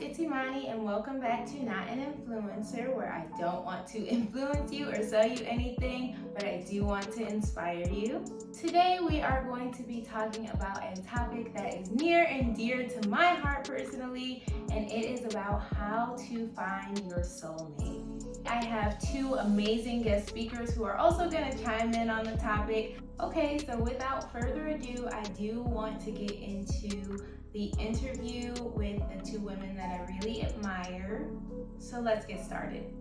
it's Imani, and welcome back to Not an Influencer, where I don't want to influence you or sell you anything, but I do want to inspire you. Today, we are going to be talking about a topic that is near and dear to my heart personally, and it is about how to find your soulmate. I have two amazing guest speakers who are also going to chime in on the topic. Okay, so without further ado, I do want to get into the interview with the two women that I really admire. So let's get started.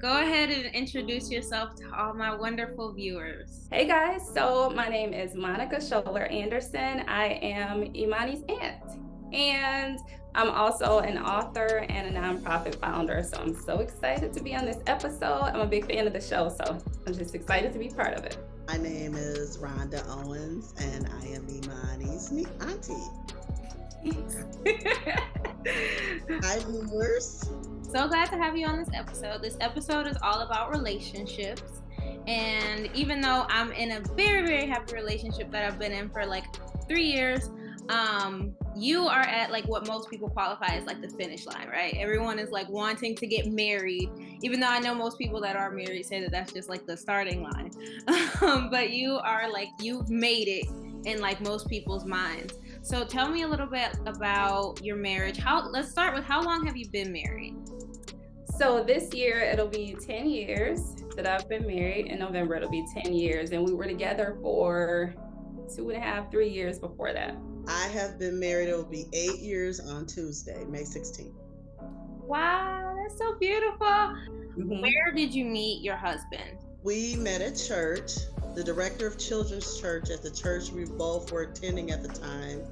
Go ahead and introduce yourself to all my wonderful viewers. Hey guys, so my name is Monica Scholler Anderson. I am Imani's aunt, and I'm also an author and a nonprofit founder. So I'm so excited to be on this episode. I'm a big fan of the show, so I'm just excited to be part of it. My name is Rhonda Owens, and I am Imani's auntie. Hi, viewers. So glad to have you on this episode. This episode is all about relationships. And even though I'm in a very, very happy relationship that I've been in for like 3 years, you are at like what most people qualify as like the finish line, right? Everyone is like wanting to get married, even though I know most people that are married say that that's just like the starting line. But you are like, you've made it in like most people's minds. So tell me a little bit about your marriage. Let's start with, how long have you been married? So this year it'll be 10 years that I've been married. In November it'll be 10 years, and we were together for 2.5, 3 years before that. I have been married. It will be 8 years on Tuesday, May 16th. Wow, that's so beautiful. Mm-hmm. Where did you meet your husband? We met at church. The director of children's church at the church we both were attending at the time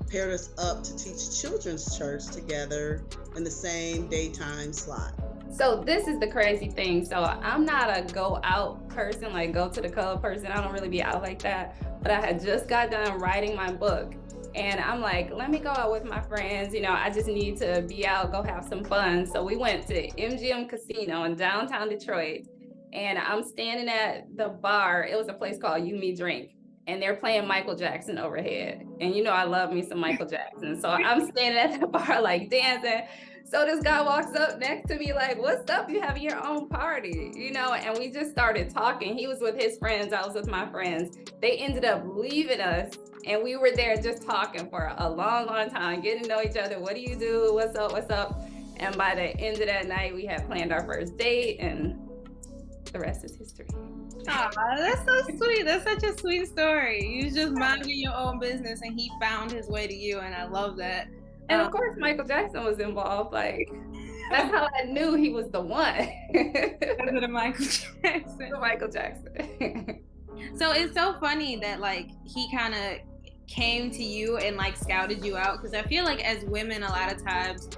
paired us up to teach children's church together in the same daytime slot. So this is the crazy thing. So I'm not a go out person, like go to the club person. I don't really be out like that. But I had just got done writing my book. And I'm like, let me go out with my friends. You know, I just need to be out, go have some fun. So we went to MGM Casino in downtown Detroit. And I'm standing at the bar. It was a place called You Me Drink. And they're playing Michael Jackson overhead. And you know, I love me some Michael Jackson. So I'm standing at the bar like dancing. So this guy walks up next to me like, what's up? You having your own party, you know? And we just started talking. He was with his friends. I was with my friends. They ended up leaving us. And we were there just talking for a long, long time, getting to know each other. What do you do? What's up? What's up? And by the end of that night, we had planned our first date, and the rest is history. Aw, that's so sweet. That's such a sweet story. You was just minding your own business and he found his way to you, and I love that. And of course, Michael Jackson was involved. Like, that's how I knew he was the one. Because of the Michael Jackson. The Michael Jackson. So it's so funny that like he kind of came to you and like scouted you out, because I feel like as women a lot of times,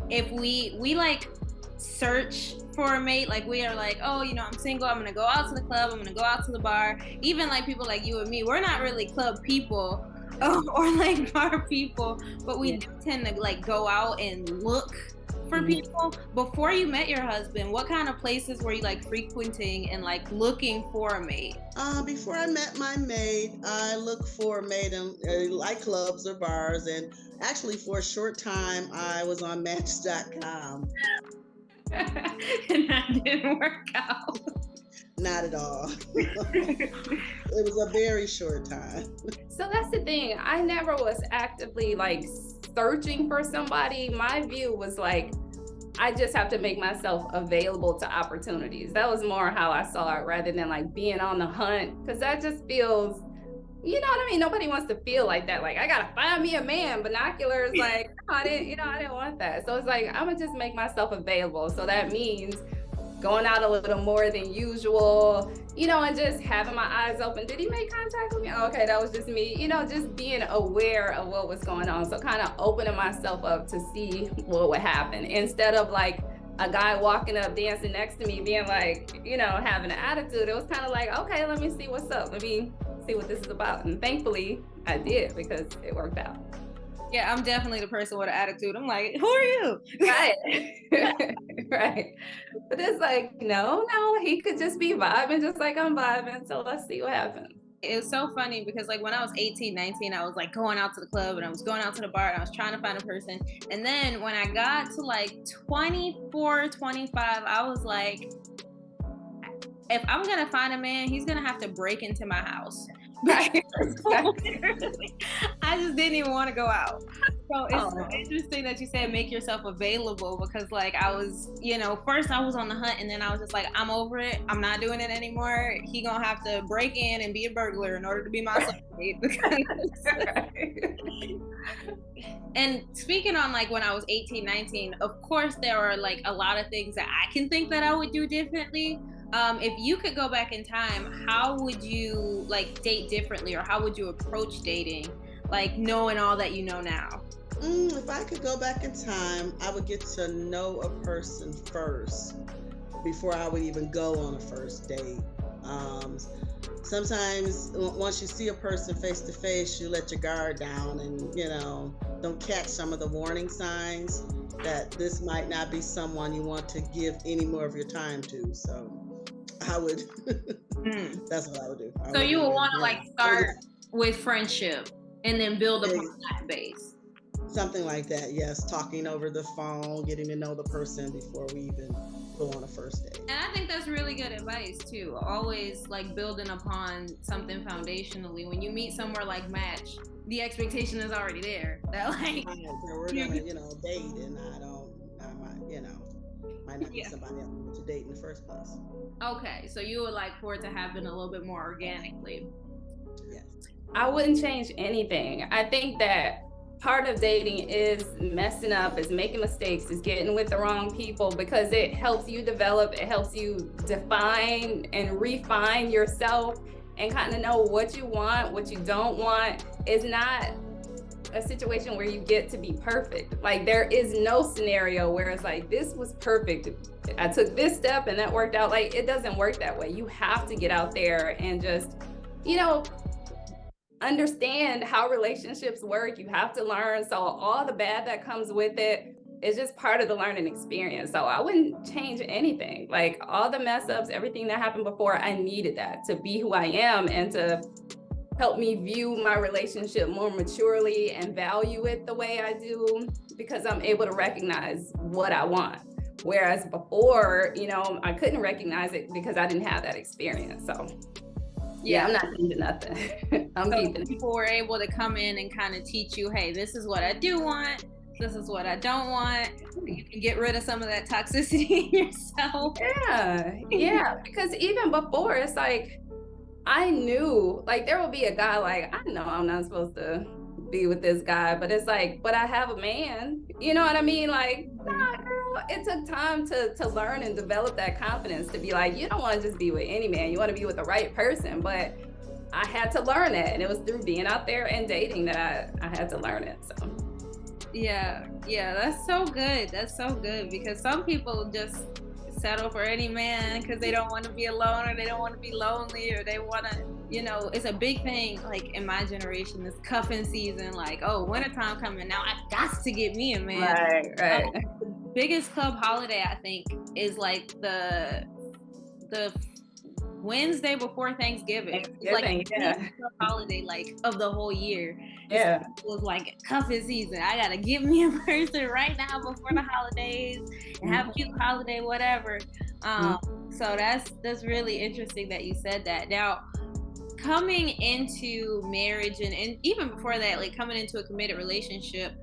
if we like search for a mate, like we are like, oh, you know, I'm single, I'm gonna go out to the club, I'm gonna go out to the bar. Even like people like you and me, we're not really club people or like bar people, but we do tend to like go out and look for people. Before you met your husband, what kind of places were you like frequenting and like looking for a mate? Before I met my mate, I looked for a mate in like clubs or bars, and actually for a short time I was on Match.com. And that didn't work out. Not at all. It was a very short time. So that's the thing. I never was actively like searching for somebody. My view was like, I just have to make myself available to opportunities. That was more how I saw it, rather than like being on the hunt. Because that just feels, you know what I mean? Nobody wants to feel like that. Like, I gotta find me a man. Binoculars, like, no, I didn't want that. So it's like, I'm gonna just make myself available. So that means going out a little more than usual, you know, and just having my eyes open. Did he make contact with me? Oh, okay, that was just me. You know, just being aware of what was going on. So kind of opening myself up to see what would happen, instead of like a guy walking up, dancing next to me, being like, you know, having an attitude. It was kind of like, okay, let me see what's up. Let me see what this is about. And thankfully I did, because it worked out. Yeah, I'm definitely the person with an attitude. I'm like, who are you? Right. Right. But it's like, no, he could just be vibing just like I'm vibing. So let's see what happens. It was so funny because like when I was 18, 19, I was like going out to the club and I was going out to the bar and I was trying to find a person. And then when I got to like 24, 25, I was like, if I'm gonna find a man, he's gonna have to break into my house. Right. I just didn't even want to go out. So it's so interesting that you said make yourself available, because like I was, first I was on the hunt and then I was just like, I'm over it. I'm not doing it anymore. He gonna have to break in and be a burglar in order to be my soulmate. And speaking on like when I was 18, 19, of course there are like a lot of things that I can think that I would do differently. If you could go back in time, how would you like date differently, or how would you approach dating, like knowing all that you know now? If I could go back in time, I would get to know a person first before I would even go on a first date. Sometimes once you see a person face to face, you let your guard down and, don't catch some of the warning signs that this might not be someone you want to give any more of your time to. So I would, that's what I would do. So you would want to like start with friendship and then build upon that base. Something like that, yes. Talking over the phone, getting to know the person before we even go on a first date. And I think that's really good advice too. Always like building upon something foundationally. When you meet somewhere like Match, the expectation is already there. That like we're gonna, date, and might not be somebody I want to date in the first place. Okay, so you would like for it to happen a little bit more organically. Yes. I wouldn't change anything. I think that part of dating is messing up, is making mistakes, is getting with the wrong people, because it helps you develop, it helps you define and refine yourself and kind of know what you want, what you don't want. It's not a situation where you get to be perfect. Like there is no scenario where it's like, this was perfect, I took this step and that worked out. Like it doesn't work that way. You have to get out there and just, understand how relationships work. You have to learn. So all the bad that comes with it is just part of the learning experience. So I wouldn't change anything. Like all the mess ups, everything that happened before, I needed that to be who I am and to help me view my relationship more maturely and value it the way I do, because I'm able to recognize what I want. Whereas before, I couldn't recognize it because I didn't have that experience. So yeah, I'm not changing nothing. I'm keeping it. People were able to come in and kind of teach you, hey, this is what I do want, this is what I don't want. You can get rid of some of that toxicity in yourself. Yeah. Because even before, it's like, I knew, like, there will be a guy, like, I know I'm not supposed to be with this guy, but it's like, but I have a man. You know what I mean? Like, nah, girl. It took time to learn and develop that confidence to be like, you don't want to just be with any man. You want to be with the right person. But I had to learn that. And it was through being out there and dating that I had to learn it. So. Yeah, that's so good. That's so good, because some people just settle for any man because they don't want to be alone, or they don't want to be lonely, or they want to, it's a big thing like in my generation, this cuffing season, like, oh, wintertime coming, now I got to get me a man. Right. The biggest club holiday I think is like the Wednesday before Thanksgiving. It's like the club holiday like of the whole year. Yeah. It was like cuffing season. I gotta give me a person right now before the holidays and have a cute holiday, whatever. So that's really interesting that you said that. Now, coming into marriage and even before that, like coming into a committed relationship,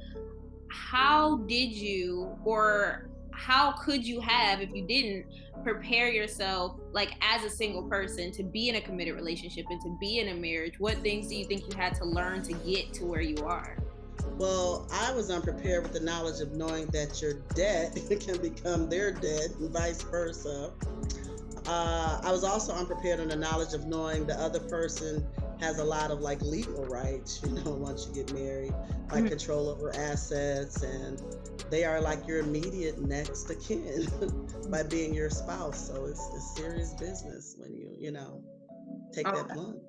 how did you, or how could you have, if you didn't, prepare yourself like as a single person to be in a committed relationship and to be in a marriage? What things do you think you had to learn to get to where you are? Well, I was unprepared with the knowledge of knowing that your debt can become their debt and vice versa. I was also unprepared on the knowledge of knowing the other person has a lot of like legal rights, once you get married, like control over assets, and they are like your immediate next of kin by being your spouse. So it's serious business when you take that plunge.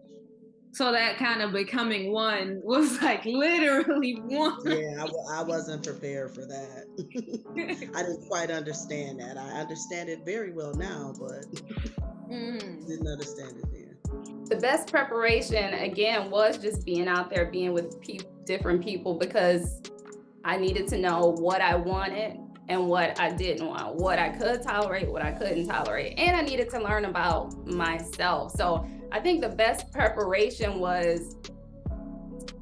So that kind of becoming one was like literally one. Yeah, I wasn't prepared for that. I didn't quite understand that. I understand it very well now, but didn't understand it then. The best preparation, again, was just being out there, being with different people, because I needed to know what I wanted and what I didn't want, what I could tolerate, what I couldn't tolerate. And I needed to learn about myself. So I think the best preparation was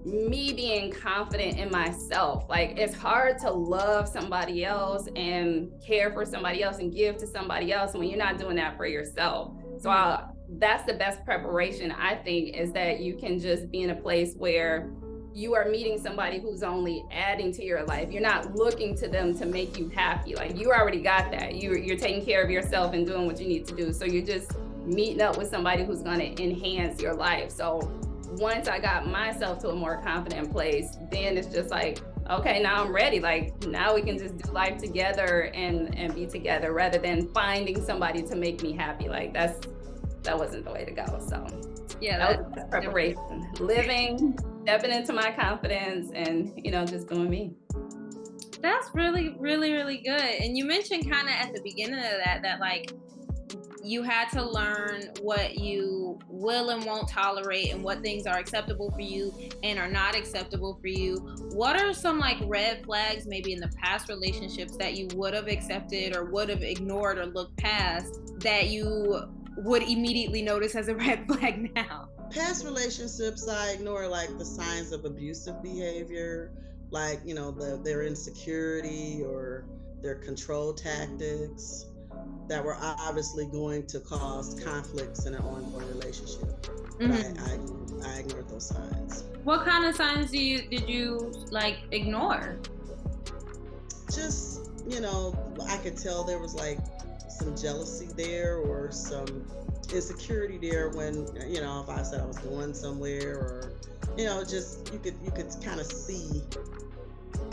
me being confident in myself. Like, it's hard to love somebody else and care for somebody else and give to somebody else when you're not doing that for yourself. So that's the best preparation, I think, is that you can just be in a place where you are meeting somebody who's only adding to your life. You're not looking to them to make you happy. Like, you already got that. You're taking care of yourself and doing what you need to do. So you're just meeting up with somebody who's going to enhance your life. So once I got myself to a more confident place, then it's just like, okay, now I'm ready. Like, now we can just do life together and be together, rather than finding somebody to make me happy. Like, that wasn't the way to go. So yeah, that was preparation. Living, stepping into my confidence, and just doing me. That's really, really, really good. And you mentioned kind of at the beginning of that like you had to learn what you will and won't tolerate, and what things are acceptable for you and are not acceptable for you. What are some like red flags maybe in the past relationships that you would have accepted or would have ignored or looked past that you would immediately notice as a red flag now? Past relationships, I ignore like the signs of abusive behavior, like, their insecurity or their control tactics that were obviously going to cause conflicts in an ongoing relationship. Mm-hmm. I ignored those signs. What kind of signs did you like ignore? Just, I could tell there was like some jealousy there or some insecurity there when, if I said I was going somewhere, or, just you could kind of see,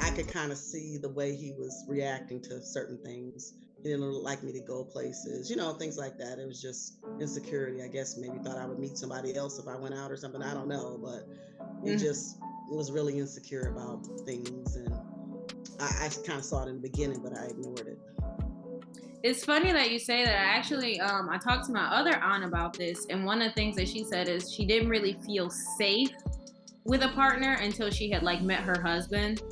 I could kind of see the way he was reacting to certain things. He didn't like me to go places, things like that. It was just insecurity. I guess maybe thought I would meet somebody else if I went out or something. I don't know, but he just was really insecure about things. And I kind of saw it in the beginning, but I ignored it. It's funny that you say that. I actually, I talked to my other aunt about this, and one of the things that she said is she didn't really feel safe with a partner until she had like met her husband.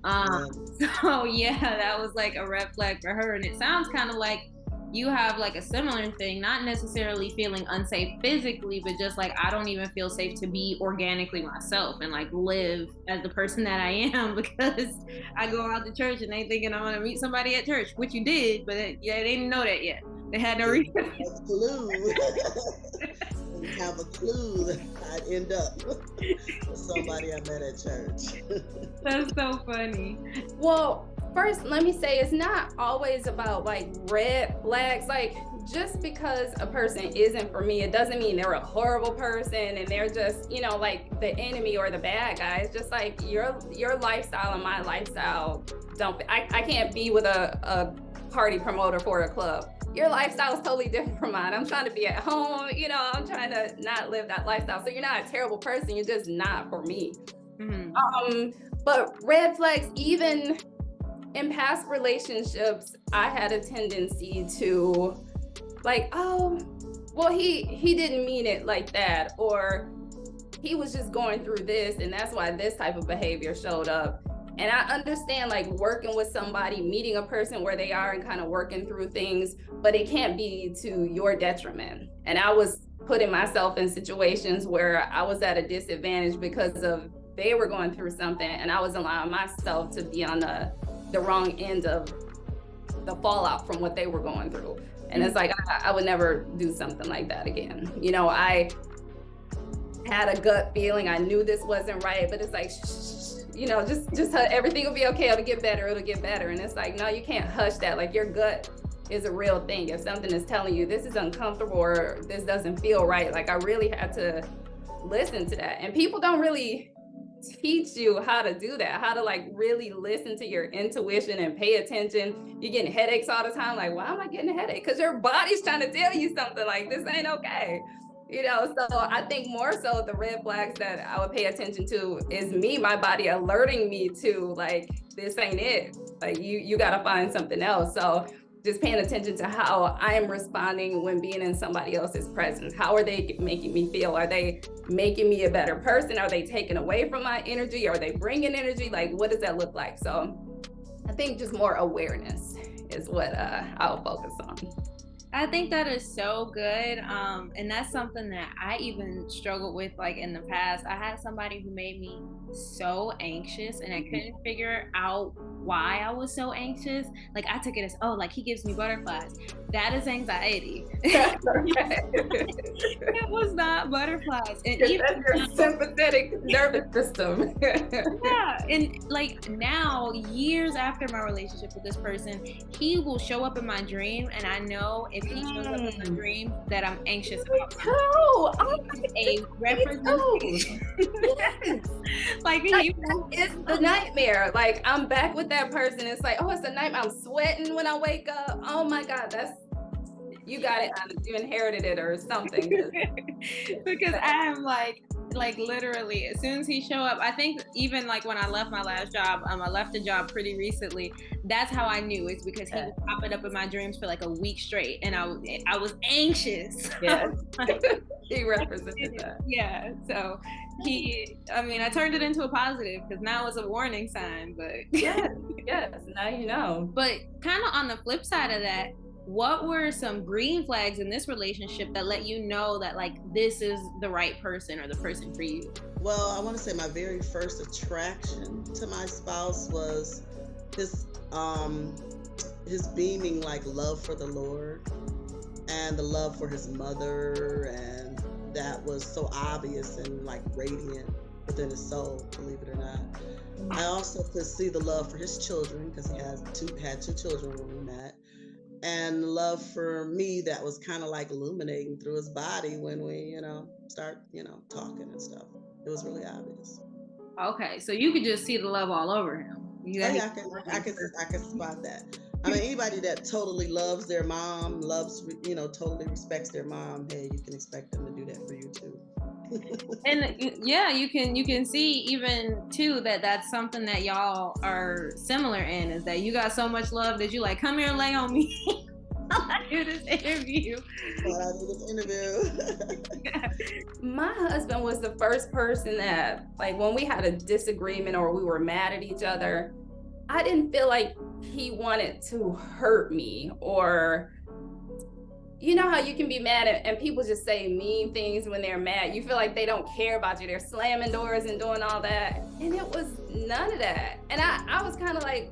So yeah, that was like a red flag for her. And it sounds kind of like you have like a similar thing, not necessarily feeling unsafe physically, but just like, I don't even feel safe to be organically myself and like live as the person that I am, because I go out to church and they thinking I'm gonna meet somebody at church, which you did, but they didn't know that yet. They had no reason. Didn't have a clue that I'd end up with somebody I met at church. That's so funny. Well, first, let me say, it's not always about like red flags. Like, just because a person isn't for me, it doesn't mean they're a horrible person and they're just, like the enemy or the bad guy. It's just like your lifestyle and my lifestyle I can't be with a party promoter for a club. Your lifestyle is totally different from mine. I'm trying to be at home, I'm trying to not live that lifestyle. So you're not a terrible person, you're just not for me. Mm-hmm. But red flags, even in past relationships, I had a tendency to like, oh, well, he didn't mean it like that, or he was just going through this and that's why this type of behavior showed up. And I understand like working with somebody, meeting a person where they are and kind of working through things, but it can't be to your detriment. And I was putting myself in situations where I was at a disadvantage because of they were going through something and I was allowing myself to be on the wrong end of the fallout from what they were going through. And it's like, I would never do something like that again. I had a gut feeling, I knew this wasn't right, but it's like, just everything will be okay. It'll get better. And it's like, no, you can't hush that. Like, your gut is a real thing. If something is telling you this is uncomfortable or this doesn't feel right, like I really had to listen to that. And people don't really teach you how to do that, how to like really listen to your intuition and pay attention. You're getting headaches all the time. Like, why am I getting a headache? Because your body's trying to tell you something like this ain't okay. So I think more so the red flags that I would pay attention to is my body alerting me to like, this ain't it. Like you got to find something else. So just paying attention to how I'm responding when being in somebody else's presence. How are they making me feel? Are they making me a better person? Are they taking away from my energy? Are they bringing energy? Like, what does that look like? So I think just more awareness is what I'll focus on. I think that is so good. And that's something that I even struggled with, like in the past. I had somebody who made me so anxious and I couldn't figure out why I was so anxious. Like I took it as, oh, like he gives me butterflies. That is anxiety. It was not butterflies. And even That's your sympathetic nervous system. yeah, and like now, years after my relationship with this person, he will show up in my dream, and I know if he shows up in my dream that I'm anxious about something. Oh, A representation. Like it's the nightmare. Like I'm back with that person. It's like, oh, it's a nightmare. I'm sweating when I wake up. Oh my God, you got it. You inherited it or something. Because I am like literally, as soon as he show up, I think even like when I left my last job, I left a job pretty recently. That's how I knew. It's because he was popping up in my dreams for like a week straight, and I was anxious. Yeah, he represented that. Yeah, so I turned it into a positive because now it's a warning sign. But yes, now you know. But kind of on the flip side of that, what were some green flags in this relationship that let you know that like this is the right person or the person for you? Well, I want to say my very first attraction to my spouse was his beaming like love for the Lord and the love for his mother, and that was so obvious and like radiant within his soul, believe it or not. I also could see the love for his children because he had two children when we met. And love for me that was kind of like illuminating through his body when we, start, talking and stuff. It was really obvious. Okay, so you could just see the love all over him. I can spot that. I mean, anybody that totally loves their mom, totally respects their mom, hey, you can expect them to do that for you too. And yeah, you can see even too that that's something that y'all are similar in, is that you got so much love that you like, come here and lay on me. I do this interview. My husband was the first person that, like, when we had a disagreement or we were mad at each other, I didn't feel like he wanted to hurt me. Or you know how you can be mad and people just say mean things when they're mad. You feel like they don't care about you. They're slamming doors and doing all that. And it was none of that. And I was kind of like,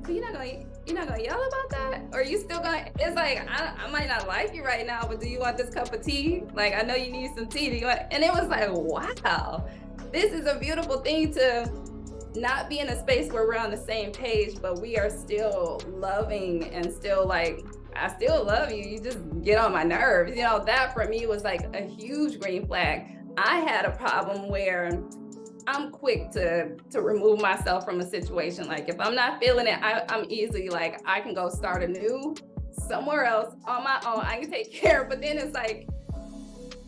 so you're not gonna yell about that? Or are you still gonna, it's like, I might not like you right now, but do you want this cup of tea? Like, I know you need some tea. And it was like, wow, this is a beautiful thing to not be in a space where we're on the same page, but we are still loving and still like, I still love you. You just get on my nerves. That for me was like a huge green flag. I had a problem where I'm quick to remove myself from a situation. Like if I'm not feeling it, I'm easily like, I can go start anew somewhere else on my own. I can take care. But then it's like,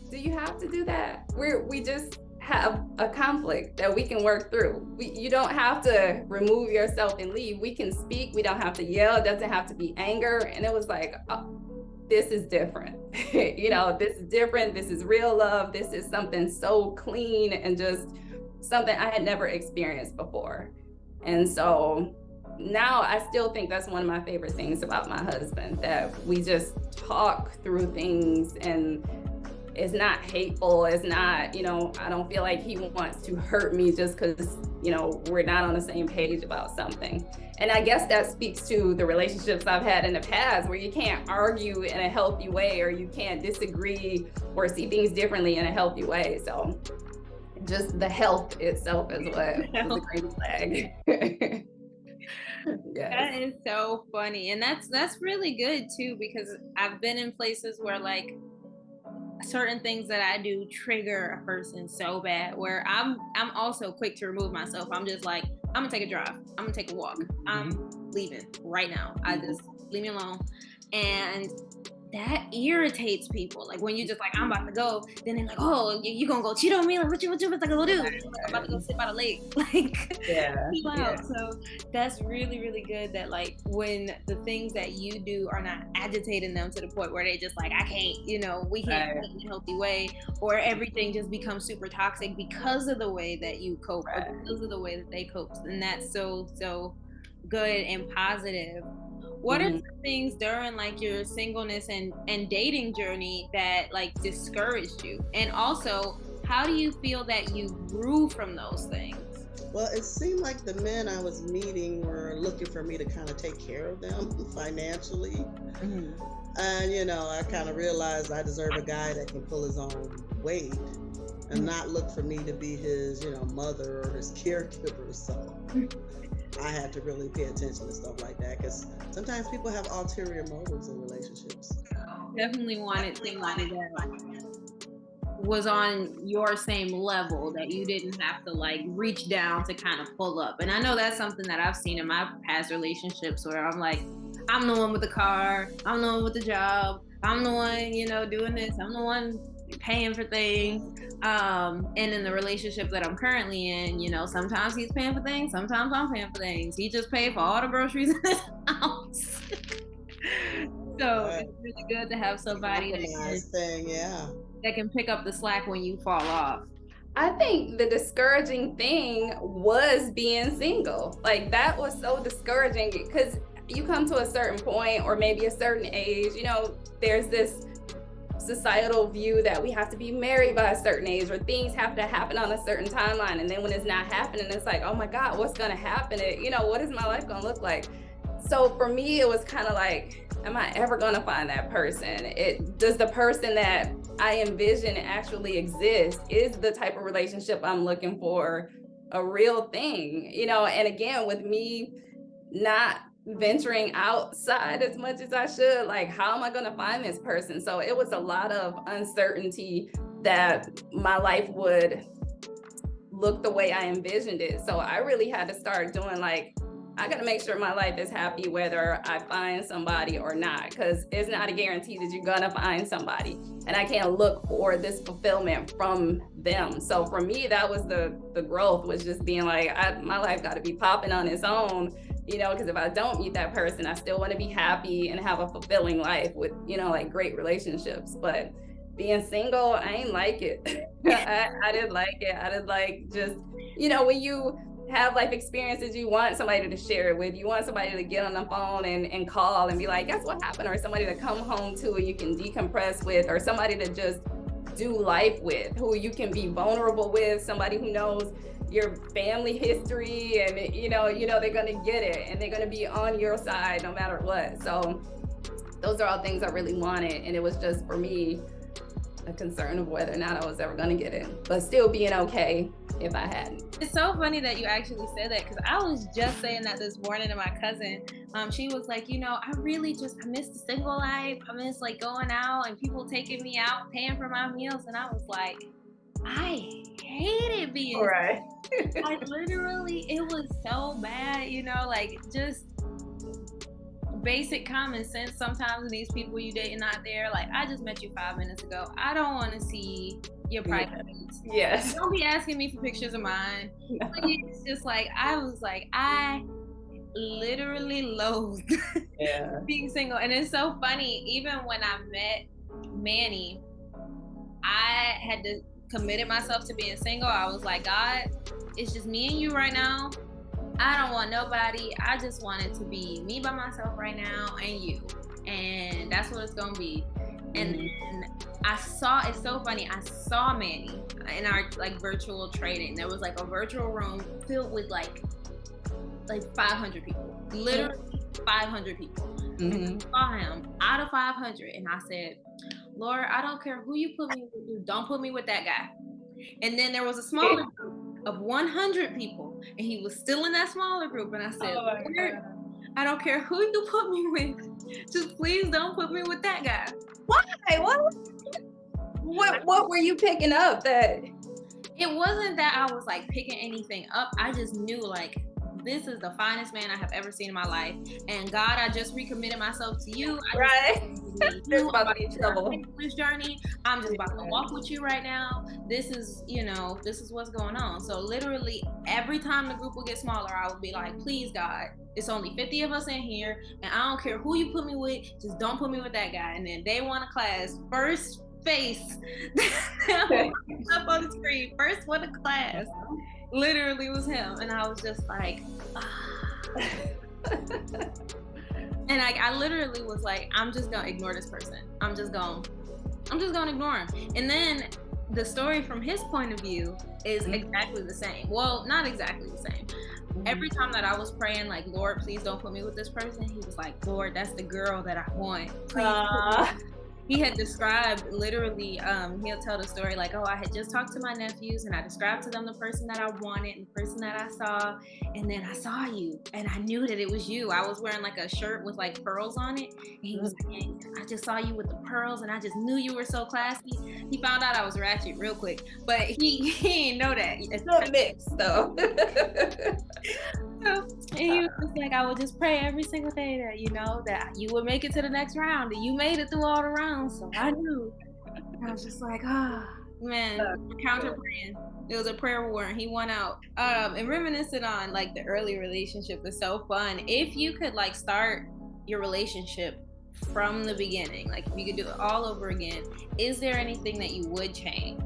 do you have to do that? We just have a conflict that we can work through. You don't have to remove yourself and leave. We can speak. We don't have to yell. It doesn't have to be anger. And it was like, oh, this is different. This is different. This is real love. This is something so clean and just something I had never experienced before. And so now I still think that's one of my favorite things about my husband, that we just talk through things and it's not hateful. It's not, I don't feel like he wants to hurt me just because, we're not on the same page about something. And I guess that speaks to the relationships I've had in the past where you can't argue in a healthy way, or you can't disagree or see things differently in a healthy way. So just the health itself is what is the green flag. Yes. That is so funny. And that's really good too, because I've been in places where like certain things that I do trigger a person so bad, where I'm also quick to remove myself. I'm just like, I'm gonna take a drive. I'm gonna take a walk. I'm leaving right now. I just leave me alone. And that irritates people. Like when you just like, I'm about to go, then they're like, oh, you gonna go cheat on me? Like what you about to go do? Like, I'm about to go sit by the lake. Like chill out. So that's really, really good that like when the things that you do are not agitating them to the point where they just like, I can't, we can't do it in a healthy way, or everything just becomes super toxic because of the way that you cope, or because of the way that they cope. And that's so good and positive. What are some things during like your singleness and dating journey that like discouraged you? And also, how do you feel that you grew from those things? Well, it seemed like the men I was meeting were looking for me to kind of take care of them financially. And, I kind of realized I deserve a guy that can pull his own weight and not look for me to be his, mother or his caregiver. So I had to really pay attention to stuff like that, because sometimes people have ulterior motives in relationships. Definitely wanted somebody that was on your same level, that you didn't have to like reach down to kind of pull up. And I know that's something that I've seen in my past relationships, where I'm like, I'm the one with the car, I'm the one with the job, I'm the one, doing this, I'm the one paying for things. And in the relationship that I'm currently in, sometimes he's paying for things, sometimes I'm paying for things. He just paid for all the groceries in his house. So it's really good to have somebody that can pick up the slack when you fall off. I think the discouraging thing was being single. Like that was so discouraging, because you come to a certain point, or maybe a certain age, there's this societal view that we have to be married by a certain age, or things have to happen on a certain timeline. And then when it's not happening, it's like, oh my God, what's gonna happen? What is my life gonna look like? So for me, it was kind of like, am I ever gonna find that person? Does the person that I envision actually exist? Is the type of relationship I'm looking for a real thing? And again, with me not venturing outside as much as I should, like, how am I going to find this person? So it was a lot of uncertainty that my life would look the way I envisioned it. So I really had to start doing like, I got to make sure my life is happy whether I find somebody or not, because it's not a guarantee that you're going to find somebody. And I can't look for this fulfillment from them. So for me, that was the growth, was just being like, my life got to be popping on its own, because if I don't meet that person, I still want to be happy and have a fulfilling life with, like great relationships. But being single, I ain't like it. I didn't like it. I didn't like just, when you have life experiences, you want somebody to share it with. You want somebody to get on the phone and call and be like, guess what happened? Or somebody to come home to you can decompress with, or somebody to just do life with, who you can be vulnerable with, somebody who knows your family history, and they're gonna get it and they're gonna be on your side no matter what. So those are all things I really wanted, and it was just for me a concern of whether or not I was ever gonna get it, but still being okay if I hadn't. It's so funny that you actually said that, because I was just saying that this morning to my cousin. She was like, I really I miss the single life. I miss like going out and people taking me out, paying for my meals. And I was like, I hated being right. I literally, it was so bad, like just basic common sense. Sometimes when these people you dating not there, like, I just met you 5 minutes ago. I don't want to see your private pics. Yes. Don't be asking me for pictures of mine. No. It's just like, I was like, I literally loathed being single. And it's so funny, even when I met Manny, I had committed myself to being single. I was like, God, it's just me and you right now. I don't want nobody. I just want it to be me by myself right now and you. And that's what it's gonna be. And then it's so funny, I saw Manny in our like virtual trading. There was like a virtual room filled with like 500 people, literally 500 people. And I saw him out of 500, and I said, Lord, I don't care who you put me with, don't put me with that guy. And then there was a smaller group of 100 people, and he was still in that smaller group. And I said, Lord, I don't care who you put me with, just please don't put me with that guy. Why? What were you picking up that? It wasn't that I was like picking anything up. I just knew like this is the finest man I have ever seen in my life. And God, I just recommitted myself to you. There's about to be trouble. This journey, I'm just about to walk with you right now. This is what's going on. So literally every time the group will get smaller, I would be like, please God, it's only 50 of us in here, and I don't care who you put me with, just don't put me with that guy. And then day one of class, first face up on the screen, first one of class, literally was him. And I was just like, and I literally was like, I'm just gonna ignore this person. I'm just gonna ignore him. And then the story from his point of view is exactly the same. Well, not exactly the same. Every time that I was praying, like, Lord, please don't put me with this person, he was like, Lord, that's the girl that I want. Please. He had described literally, he'll tell the story like, oh, I had just talked to my nephews and I described to them the person that I wanted and the person that I saw. And then I saw you and I knew that it was you. I was wearing like a shirt with like pearls on it. And he was like, hey, I just saw you with the pearls and I just knew you were so classy. He found out I was ratchet real quick, but he didn't know that. It's not mixed though. And he was just like, I would just pray every single day that, that you would make it to the next round, and you made it through all the rounds. So I knew. And I was just like, man, counter praying. It was a prayer war, and he won out. And reminiscing on like the early relationship is so fun. If you could like start your relationship from the beginning, like if you could do it all over again, is there anything that you would change?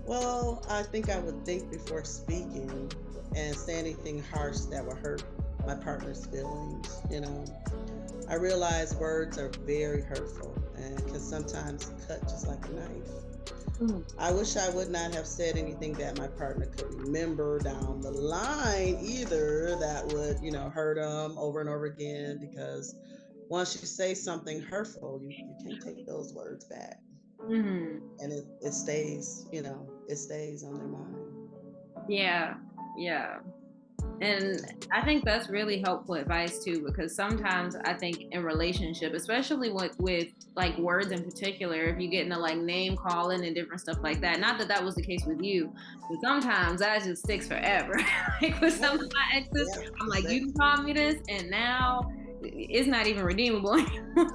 Well, I think I would think before speaking and say anything harsh that would hurt my partner's feelings. I realize words are very hurtful and can sometimes cut just like a knife. I wish I would not have said anything that my partner could remember down the line either, that would, hurt them over and over again, because once you say something hurtful, you can't take those words back. And it stays, it stays on their mind. Yeah. And I think that's really helpful advice too, because sometimes I think in relationship, especially with like words in particular, if you get into like name calling and different stuff like that, not that that was the case with you, but sometimes that just sticks forever. Like with some of my exes, I'm like, you can call me this, and now it's not even redeemable anymore.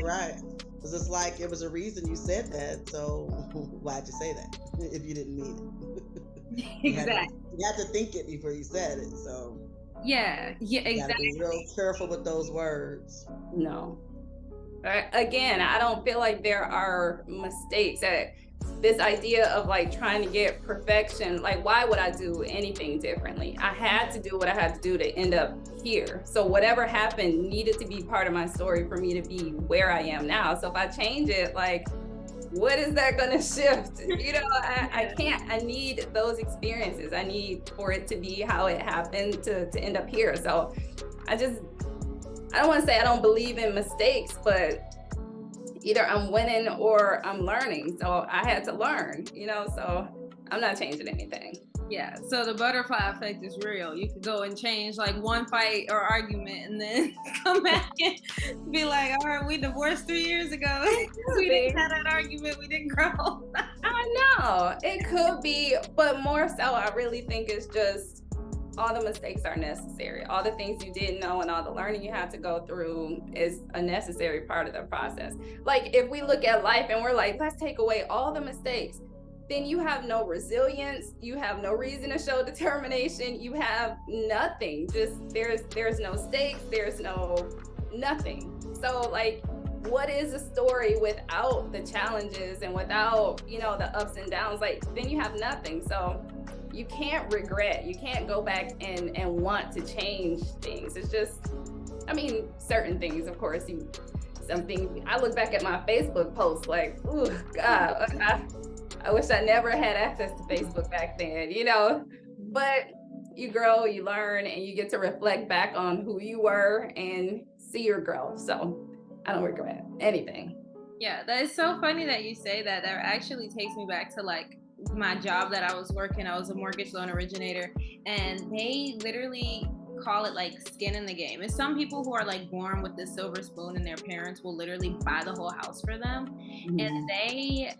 Right. Because it's like, it was a reason you said that, so why'd you say that if you didn't mean it? Exactly. You had to think it before you said it, so yeah, exactly. Be real careful with those words. No. Again, I don't feel like there are mistakes. This idea of like trying to get perfection, like why would I do anything differently? I had to do what I had to do to end up here. So whatever happened needed to be part of my story for me to be where I am now. So if I change it, like, what is that gonna shift? I can't. I need those experiences. I need for it to be how it happened to end up here. So I don't want to say I don't believe in mistakes, but either I'm winning or I'm learning. So I had to learn, so I'm not changing anything. Yeah, so the butterfly effect is real. You could go and change like one fight or argument and then come back and be like, all right, we divorced 3 years ago. We didn't have that argument, we didn't grow. I know, it could be, but more so I really think it's just all the mistakes are necessary. All the things you didn't know and all the learning you have to go through is a necessary part of the process. Like if we look at life and we're like, let's take away all the mistakes, then you have no resilience, you have no reason to show determination, you have nothing. Just there's no stakes, there's no nothing. So like, what is a story without the challenges and without, the ups and downs? Like then you have nothing. So you can't regret, you can't go back and want to change things. It's just, certain things, of course, I look back at my Facebook posts like, ooh, God, I wish I never had access to Facebook back then, but you grow, you learn, and you get to reflect back on who you were and see your growth. So I don't regret anything. Yeah, that is so funny that you say that. That actually takes me back to like my job that I was working. I was a mortgage loan originator, and they literally call it like skin in the game. It's some people who are like born with this silver spoon and their parents will literally buy the whole house for them. And they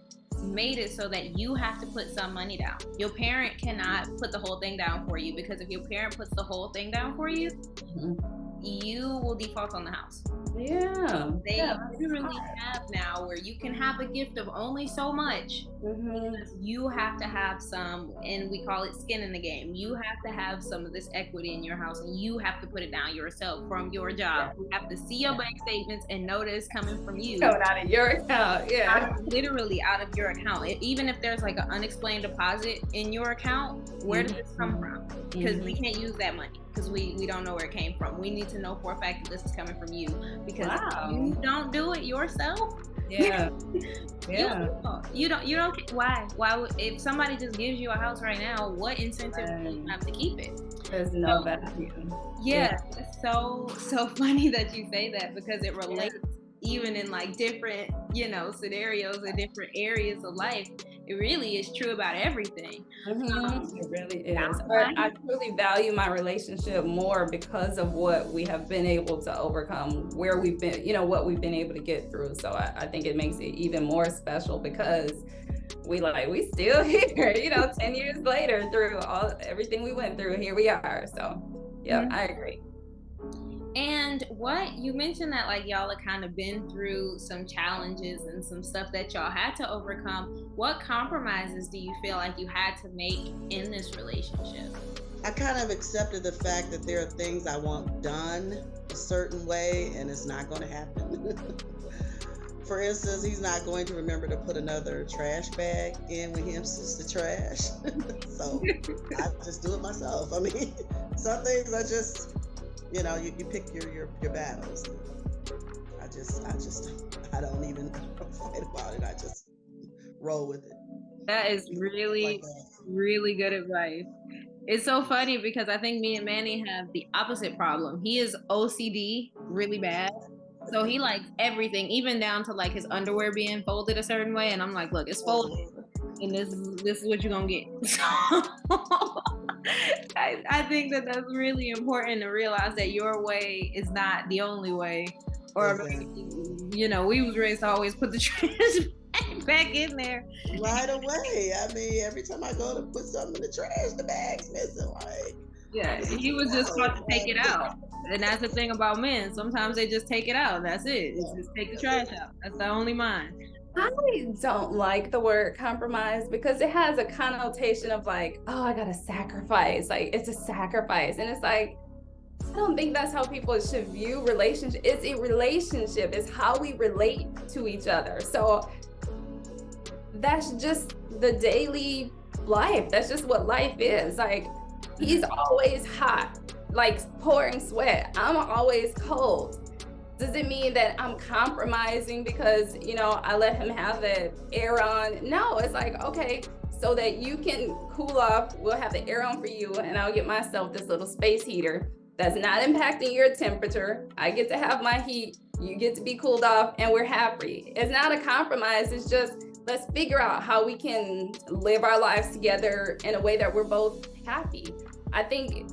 made it so that you have to put some money down. Your parent cannot put the whole thing down for you, because if your parent puts the whole thing down for you, you will default on the house. Yeah. They literally have now where you can have a gift of only so much. You have to have some, and we call it skin in the game. You have to have some of this equity in your house, and you have to put it down yourself from your job. You have to see your bank statements and know that it's coming from you. Coming out of your account, Literally out of your account. Even if there's like an unexplained deposit in your account, where does this come from? Because we can't use that money, because we don't know where it came from. We need to know for a fact that this is coming from you, because if you don't do it yourself, you don't. Why would, if somebody just gives you a house right now, what incentive do you have to keep it? There's no value. It's so funny that you say that, because it relates even in like different, scenarios and different areas of life. It really is true about everything. It really is. I truly value my relationship more because of what we have been able to overcome, where we've been, what we've been able to get through. So I think it makes it even more special, because we still here, 10 years later, through everything we went through, here we are. So I agree. And what you mentioned that like y'all have kind of been through some challenges and some stuff that y'all had to overcome. What compromises do you feel like you had to make in this relationship? I kind of accepted the fact that there are things I want done a certain way, and it's not going to happen. For instance, he's not going to remember to put another trash bag in when he empties the trash. So I just do it myself. I mean, some things I just, you pick your battles. I don't even fight about it. I just roll with it. That is really, really good advice. It's so funny, because I think me and Manny have the opposite problem. He is OCD really bad. So he likes everything, even down to like his underwear being folded a certain way. And I'm like, look, it's folded, and this is what you're going to get. So I think that's really important to realize that your way is not the only way. Or, we was raised to always put the trash back in there. Right away. I mean, every time I go to put something in the trash, the bag's missing. He was just taught to take it out. And that's the thing about men. Sometimes they just take it out. That's it. Just take the trash out. That's the only mind. I don't like the word compromise, because it has a connotation of like, oh, I gotta sacrifice. Like, it's a sacrifice. And it's like, I don't think that's how people should view relationship. It's a relationship. It's how we relate to each other. So that's just the daily life. That's just what life is. Like, he's always hot, like pouring sweat. I'm always cold. Does it mean that I'm compromising because, I let him have the air on? No, it's like, okay, so that you can cool off, we'll have the air on for you, and I'll get myself this little space heater that's not impacting your temperature. I get to have my heat, you get to be cooled off, and we're happy. It's not a compromise. It's just, let's figure out how we can live our lives together in a way that we're both happy. I think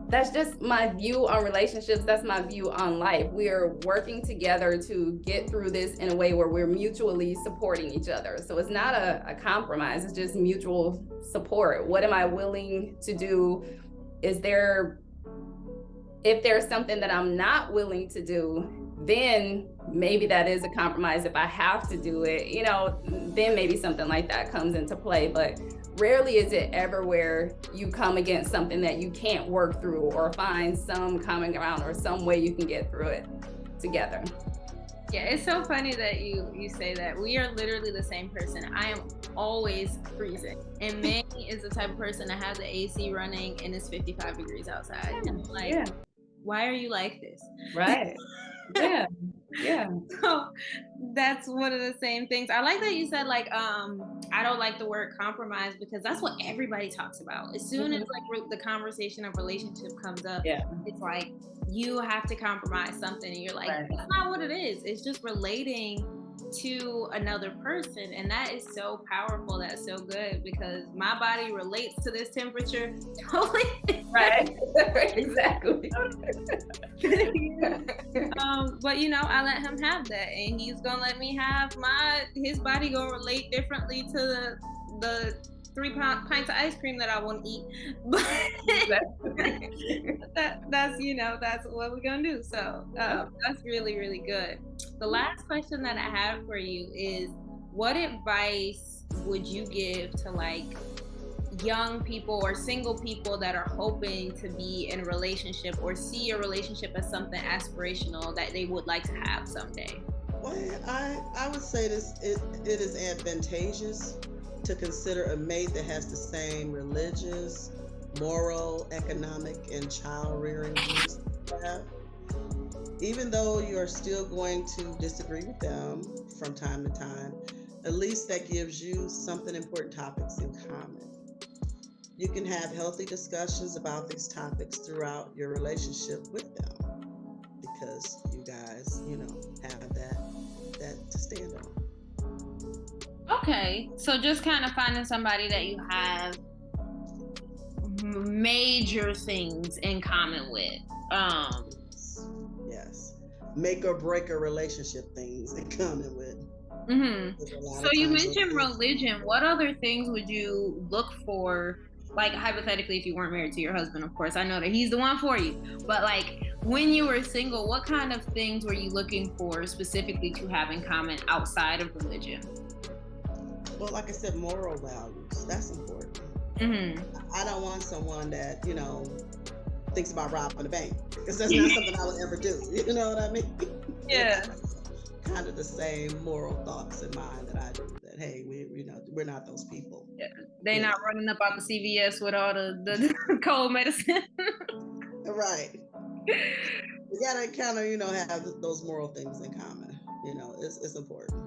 that's just my view on relationships. That's my view on life. We are working together to get through this in a way where we're mutually supporting each other. So it's not a compromise. It's just mutual support. What am I willing to do? If there's something that I'm not willing to do, then maybe that is a compromise. If I have to do it, then maybe something like that comes into play. But rarely is it ever where you come against something that you can't work through or find some common ground or some way you can get through it together. Yeah, it's so funny that you say that. We are literally the same person. I am always freezing. And Manny is the type of person that has the AC running and it's 55 degrees outside. And like, why are you like this? Right. Yeah. So that's one of the same things. I like that you said like I don't like the word compromise, because that's what everybody talks about. As soon as like the conversation of relationship comes up, it's like you have to compromise something, and you're like, that's not what it is. It's just relating to another person. And that is so powerful. That's so good, because my body relates to this temperature totally. Right. Exactly. But I let him have that, and he's gonna let me have his body gonna relate differently to the 3 pints of ice cream that I want to eat. But that's what we're gonna do. So that's really, really good. The last question that I have for you is, what advice would you give to like young people or single people that are hoping to be in a relationship or see a relationship as something aspirational that they would like to have someday? Well, I would say this, it is advantageous to consider a mate that has the same religious, moral, economic, and child rearing views you have. Even though you're still going to disagree with them from time to time, at least that gives you something important topics in common. You can have healthy discussions about these topics throughout your relationship with them, because you guys, have that to stand on. Okay, so just kind of finding somebody that you have major things in common with. Yes. Make or break a relationship things in common with. So you mentioned religion. What other things would you look for? Like, hypothetically, if you weren't married to your husband, of course, I know that he's the one for you. But like, when you were single, what kind of things were you looking for specifically to have in common outside of religion? Well, like I said, moral values. That's important. I don't want someone that, thinks about robbing a bank, because that's not something I would ever do. You know what I mean? Yeah. Kind of the same moral thoughts in mind that I do. That hey, we're not those people. Yeah. They not running up out the CVS with all the cold medicine. Right. We gotta kind of have those moral things in common. It's important.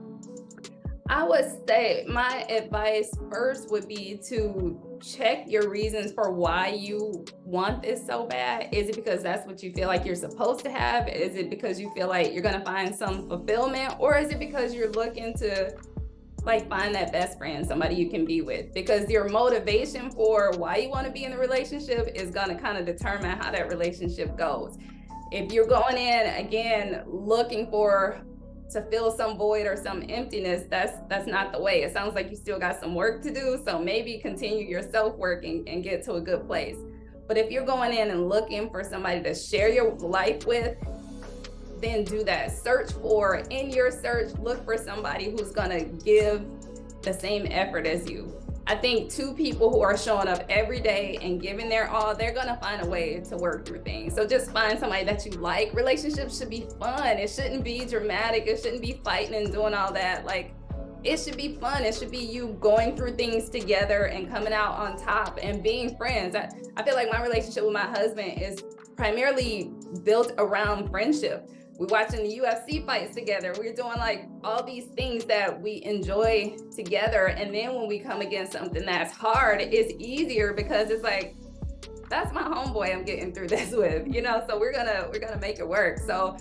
I would say my advice first would be to check your reasons for why you want this so bad. Is it because that's what you feel like you're supposed to have? Is it because you feel like you're going to find some fulfillment? Or is it because you're looking to like find that best friend, somebody you can be with? Because your motivation for why you want to be in the relationship is going to kind of determine how that relationship goes. If you're going in, again, looking to fill some void or some emptiness, that's not the way. It sounds like you still got some work to do, so maybe continue your self-work and get to a good place. But if you're going in and looking for somebody to share your life with, then do that. In your search, look for somebody who's gonna give the same effort as you. I think 2 people who are showing up every day and giving their all, they're gonna find a way to work through things. So just find somebody that you like. Relationships should be fun. It shouldn't be dramatic. It shouldn't be fighting and doing all that. Like, it should be fun. It should be you going through things together and coming out on top and being friends. I feel like my relationship with my husband is primarily built around friendship. We're watching the UFC fights together. We're doing like all these things that we enjoy together. And then when we come against something that's hard, it's easier because it's like, that's my homeboy I'm getting through this with, so we're gonna make it work. So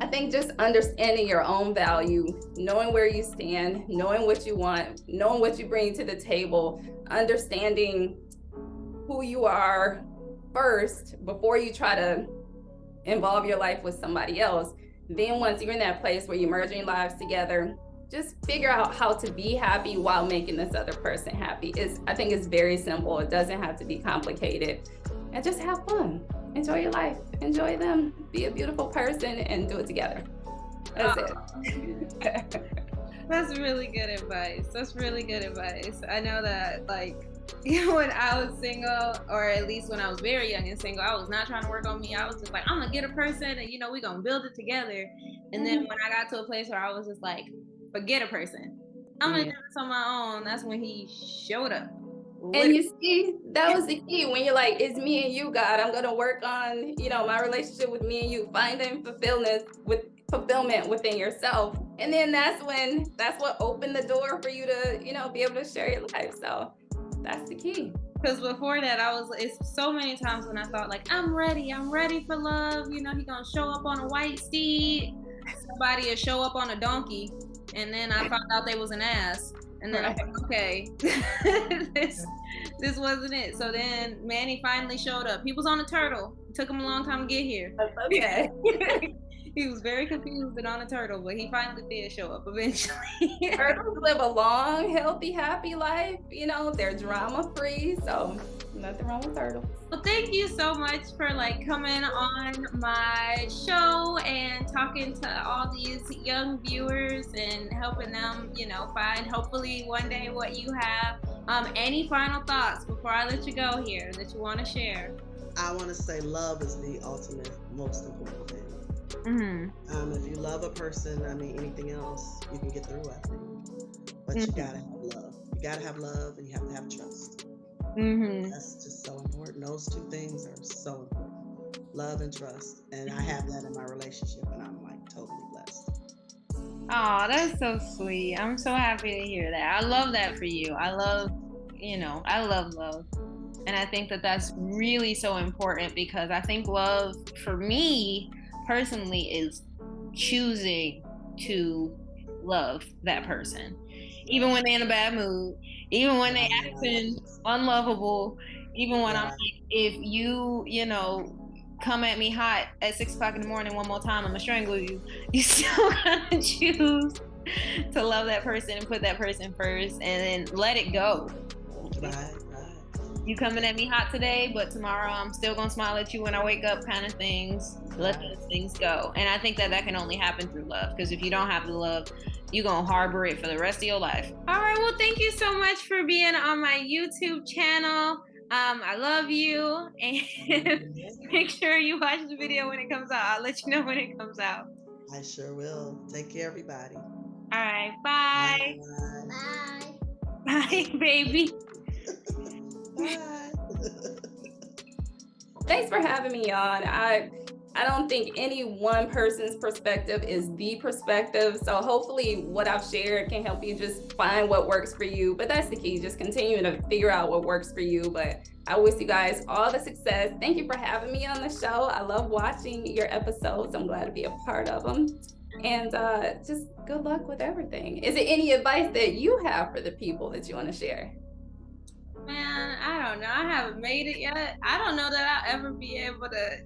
I think just understanding your own value, knowing where you stand, knowing what you want, knowing what you bring to the table, understanding who you are first before you try to involve your life with somebody else. Then once you're in that place where you're merging your lives together, just figure out how to be happy while making this other person happy. I think it's very simple. It doesn't have to be complicated. And just have fun. Enjoy your life. Enjoy them. Be a beautiful person and do it together. That's it. That's really good advice. I know that when I was single, or at least when I was very young and single, I was not trying to work on me. I was just like, I'm gonna get a person and we're gonna build it together. And then when I got to a place where I was just like, forget a person, I'm gonna do this on my own, that's when he showed up. And you see, that was the key. When you're like, it's me and you, God, I'm gonna work on my relationship with me and you, finding fulfillment within yourself. And then that's what opened the door for you to be able to share your life. So that's the key. Because before that, it's so many times when I thought like, I'm ready for love. He gonna show up on a white steed. Somebody will show up on a donkey. and then I found out they was an ass, and then I was like, okay, this wasn't it. So then Manny finally showed up. He was on a turtle. It took him a long time to get here. That's okay. He was very confused and on a turtle, but he finally did show up eventually. Turtles live a long, healthy, happy life. You know, they're drama free, so nothing wrong with turtles. Well, thank you so much for like coming on my show and talking to all these young viewers and helping them, you know, find hopefully one day what you have. Any final thoughts before I let you go here that you want to share? I want to say love is the ultimate, most important thing. If you love a person, I mean, anything else you can get through, I think. But you gotta have love. You gotta have love, and you have to have trust. That's just so important. Those two things are so important. Love and trust. And I have that in my relationship, and I'm like totally blessed. Oh, that's so sweet. I'm so happy to hear that. I love that for you. I love love. And I think that that's really so important, because I think love for me personally is choosing to love that person, even when they're in a bad mood, even when they acting unlovable, even when I'm like, if you know, come at me hot at 6 o'clock in the morning one more time, I'm gonna strangle you. You still gotta choose to love that person and put that person first, and then let it go. Right. You coming at me hot today, but tomorrow I'm still gonna smile at you when I wake up, kind of things. Let those things go. And I think that can only happen through love, because if you don't have the love, you're gonna harbor it for the rest of your life. All right, well, thank you so much for being on my YouTube channel. I love you, and make sure you watch the video when it comes out. I'll let you know when it comes out. I sure will. Take care, everybody. All right, bye. Bye. Bye, baby. Bye. Thanks for having me on. I don't think any one person's perspective is the perspective. So hopefully what I've shared can help you just find what works for you. But that's the key, just continuing to figure out what works for you. But I wish you guys all the success. Thank you for having me on the show. I love watching your episodes. I'm glad to be a part of them. And just good luck with everything. Is there any advice that you have for the people that you want to share? Man, I don't know. I haven't made it yet. I don't know that I'll ever be able to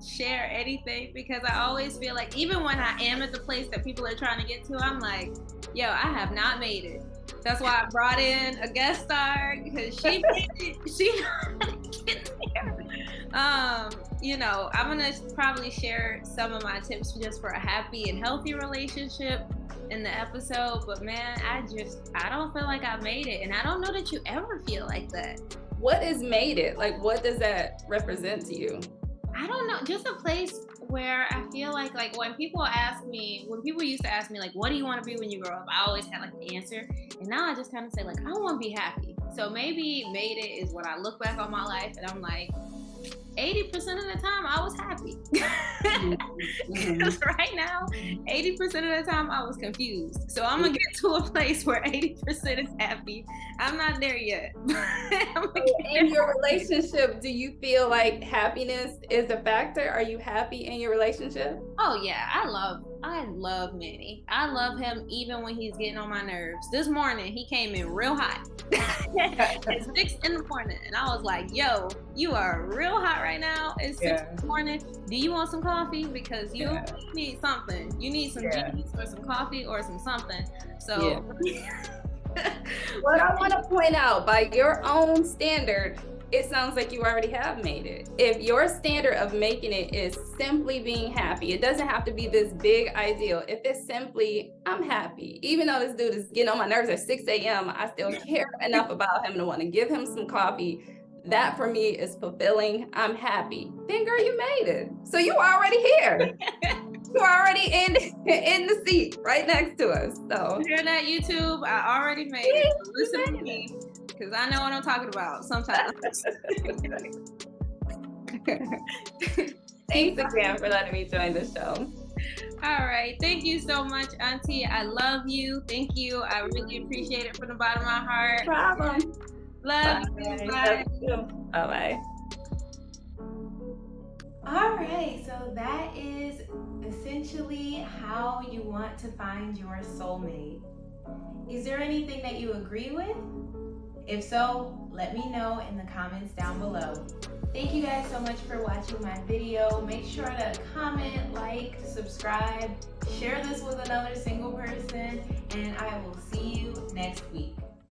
share anything, because I always feel like even when I am at the place that people are trying to get to, I'm like, yo, I have not made it. That's why I brought in a guest star, because she made it. She knows how to get there. You know, I'm gonna probably share some of my tips just for a happy and healthy relationship in the episode, but man, I don't feel like I made it, and I don't know that you ever feel like that. What is made it? Like, what does that represent to you? I don't know, just a place where I feel like when people used to ask me like, what do you want to be when you grow up? I always had like the answer, and now I just kind of say like, I want to be happy. So maybe made it is when I look back on my life and I'm like, 80% of the time I was happy. Because right now, 80% of the time I was confused. So I'm gonna get to a place where 80% is happy. I'm not there yet. In your relationship, do you feel like happiness is a factor? Are you happy in your relationship? Oh yeah, I love Manny. I love him even when he's getting on my nerves. This morning he came in real hot at 6 in the morning, and I was like, yo, you are real hot right now. It's 6 in the morning. Do you want some coffee? Because you need something. You need some juice or some coffee or some something. So what I want to point out, by your own standard, it sounds like you already have made it. If your standard of making it is simply being happy, it doesn't have to be this big ideal. If it's simply, I'm happy, even though this dude is getting on my nerves at 6 a.m., I still care enough about him to want to give him some coffee. That for me is fulfilling. I'm happy. Then girl, you made it. So you already here. You're already in the seat right next to us. So you hear that, YouTube? I already made it. So listen to me, because I know what I'm talking about sometimes. Thanks again for letting me join the show. All right. Thank you so much, Auntie. I love you. Thank you. I really appreciate it from the bottom of my heart. No problem. Love you. Bye. Bye-bye. All right, so that is essentially how you want to find your soulmate. Is there anything that you agree with? If so, let me know in the comments down below. Thank you guys so much for watching my video. Make sure to comment, like, subscribe, share this with another single person, and I will see you next week.